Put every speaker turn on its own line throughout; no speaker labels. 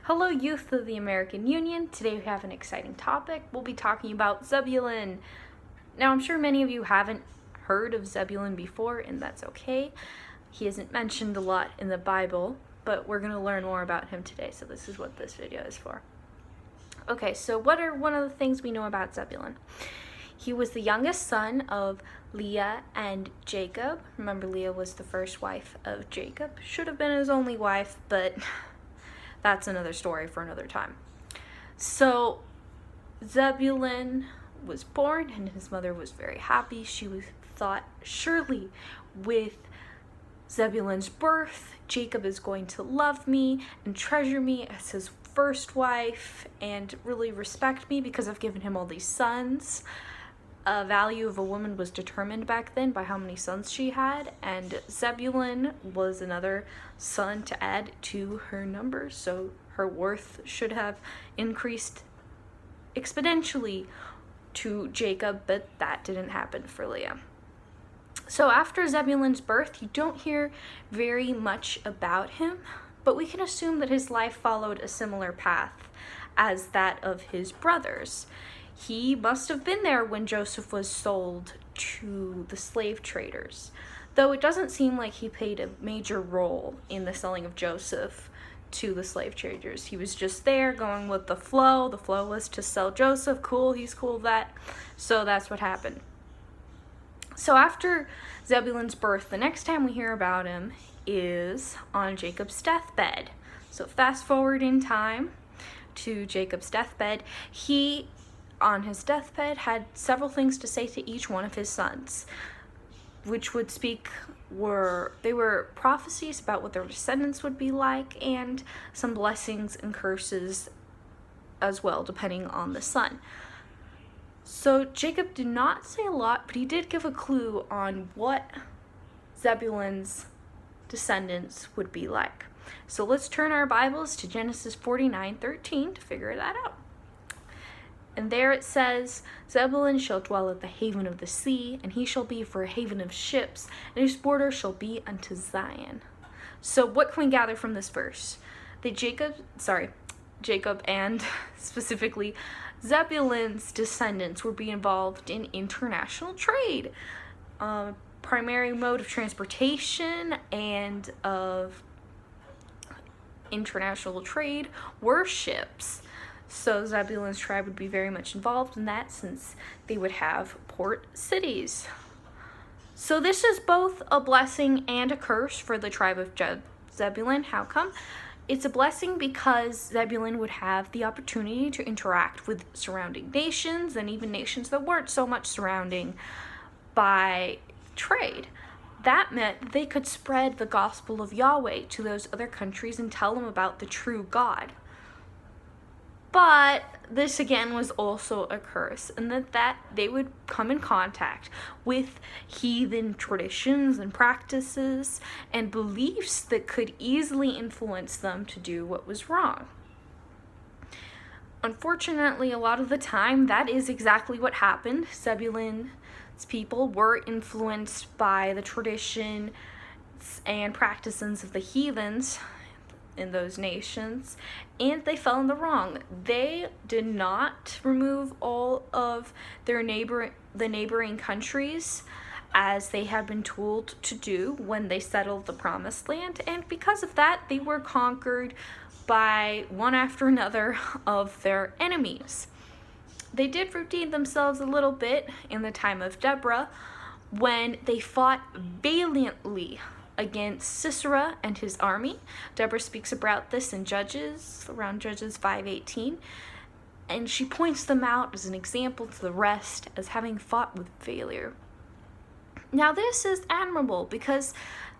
Hello, youth of the American Union. Today we have an exciting topic. We'll be talking about Zebulon. Now, I'm sure many of you haven't heard of Zebulon before, and that's okay. He isn't mentioned a lot in the Bible, but we're going to learn more about him today, so this is what this video is for. Okay, so what are one of the things we know about Zebulon? He was the youngest son of Leah and Jacob. Remember, Leah was the first wife of Jacob. Should have been his only wife, but that's another story for another time. So Zebulon was born, and his mother was very happy. She thought, surely with Zebulon's birth, Jacob is going to love me and treasure me as his first wife and really respect me because I've given him all these sons. A value of a woman was determined back then by how many sons she had, and Zebulon was another son to add to her numbers, so her worth should have increased exponentially to Jacob, but that didn't happen for Leah. So after Zebulon's birth, you don't hear very much about him, but we can assume that his life followed a similar path as that of his brothers. He must have been there when Joseph was sold to the slave traders, though it doesn't seem like he played a major role in the selling of Joseph to the slave traders. He was just there going with the flow. The flow was to sell Joseph. Cool, he's cool with that. So that's what happened. So after Zebulon's birth, the next time we hear about him is on Jacob's deathbed. So fast forward in time to Jacob's deathbed. He, on his deathbed, had several things to say to each one of his sons, which would were prophecies about what their descendants would be like, and some blessings and curses as well, depending on the son. So Jacob did not say a lot, but he did give a clue on what Zebulon's descendants would be like. So let's turn our Bibles to Genesis 49:13 to figure that out. And there it says, Zebulun shall dwell at the haven of the sea, and he shall be for a haven of ships, and his border shall be unto Zion. So what can we gather from this verse? That Jacob and specifically Zebulun's descendants would be involved in international trade. Primary mode of transportation and of international trade were ships. So Zebulun's tribe would be very much involved in that, since they would have port cities. So this is both a blessing and a curse for the tribe of Zebulun. How come? It's a blessing because Zebulun would have the opportunity to interact with surrounding nations, and even nations that weren't so much surrounding by trade. That meant they could spread the gospel of Yahweh to those other countries and tell them about the true God. But this again was also a curse, and that they would come in contact with heathen traditions and practices and beliefs that could easily influence them to do what was wrong. Unfortunately, a lot of the time, that is exactly what happened. Zebulun's people were influenced by the tradition and practices of the heathens in those nations, and they fell in the wrong. They did not remove all of the neighboring countries as they had been told to do when they settled the promised land, and because of that, they were conquered by one after another of their enemies. They did redeem themselves a little bit in the time of Deborah, when they fought valiantly against Sisera and his army. Deborah speaks about this in Judges, around Judges 5:18, and she points them out as an example to the rest as having fought with failure. Now this is admirable because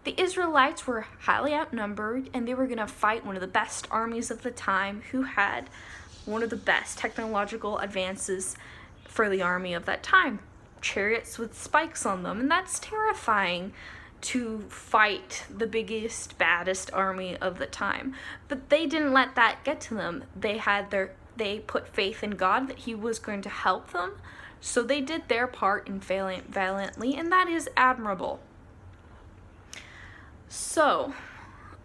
the Israelites were highly outnumbered, and they were going to fight one of the best armies of the time, who had one of the best technological advances for the army of that time, chariots with spikes on them, and that's terrifying to fight the biggest, baddest army of the time. But they didn't let that get to them. They put faith in God that he was going to help them, so they did their part in valiantly, and that is admirable. So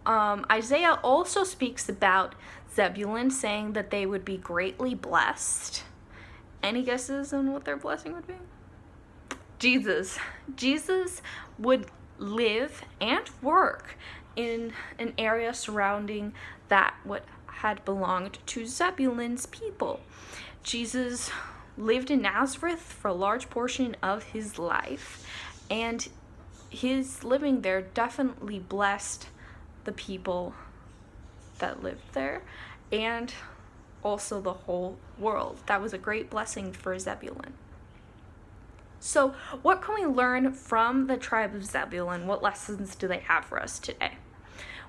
Isaiah also speaks about Zebulun, saying that they would be greatly blessed. Any guesses on what their blessing would be? Jesus. Jesus would live and work in an area surrounding that what had belonged to Zebulun's people. Jesus lived in Nazareth for a large portion of his life, and his living there definitely blessed the people that lived there and also the whole world. That was a great blessing for Zebulun. So what can we learn from the tribe of Zebulun? What lessons do they have for us today?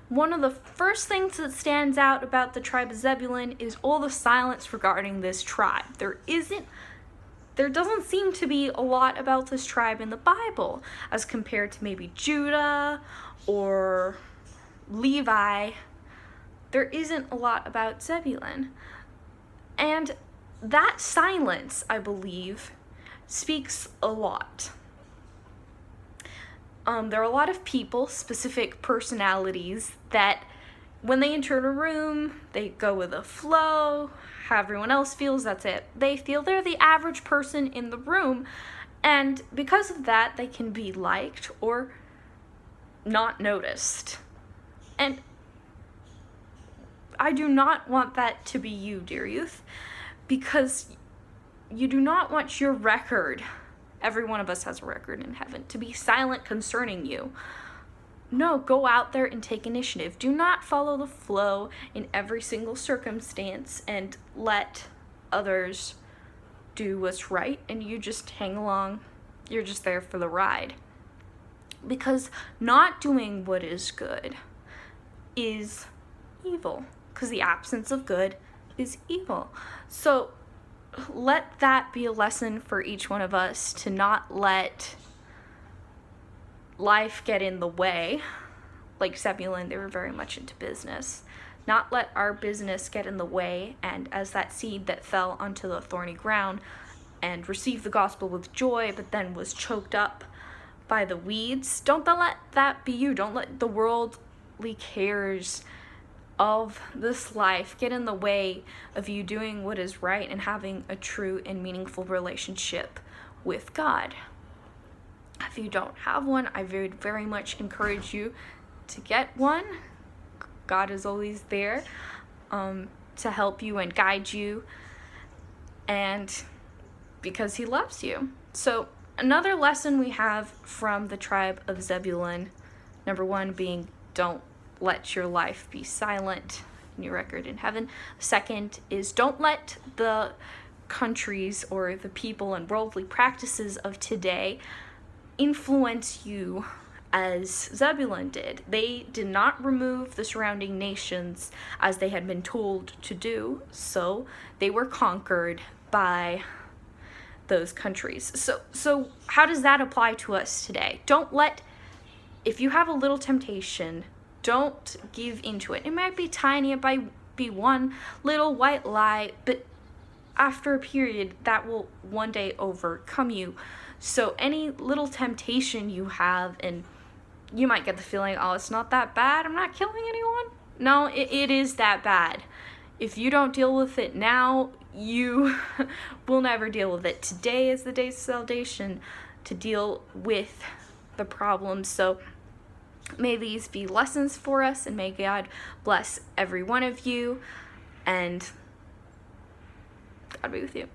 One of the first things that stands out about the tribe of Zebulun is all the silence regarding this tribe. There doesn't seem to be a lot about this tribe in the Bible as compared to maybe Judah or Levi. There isn't a lot about Zebulun. And that silence, I believe, speaks a lot. There are a lot of people, specific personalities, that when they enter a room, they go with the flow. How everyone else feels, that's it. They feel they're the average person in the room, and because of that, they can be liked or not noticed. And I do not want that to be you, dear youth, because you do not want your record, every one of us has a record in heaven, to be silent concerning you. No, go out there and take initiative. Do not follow the flow in every single circumstance and let others do what's right and you just hang along. You're just there for the ride. Because not doing what is good is evil. Because the absence of good is evil. So let that be a lesson for each one of us, to not let life get in the way. Like Zebulun, they were very much into business. Not let our business get in the way, and as that seed that fell onto the thorny ground and received the gospel with joy, but then was choked up by the weeds, don't let that be you. Don't let the worldly cares of this life get in the way of you doing what is right and having a true and meaningful relationship with God. If you don't have one, I very, very much encourage you to get one. God is always there to help you and guide you, and because he loves you. So another lesson we have from the tribe of Zebulun, number one being, don't let your life be silent in your record in heaven. Second is, don't let the countries or the people and worldly practices of today influence you as Zebulun did. They did not remove the surrounding nations as they had been told to do, so they were conquered by those countries. So how does that apply to us today? If you have a little temptation, don't give into it. It might be tiny, it might be one little white lie, but after a period, that will one day overcome you. So any little temptation you have, and you might get the feeling, oh, it's not that bad, I'm not killing anyone. No, it is that bad. If you don't deal with it now, you will never deal with it. Today is the day of salvation, to deal with the problem. So may these be lessons for us, and may God bless every one of you, and God be with you.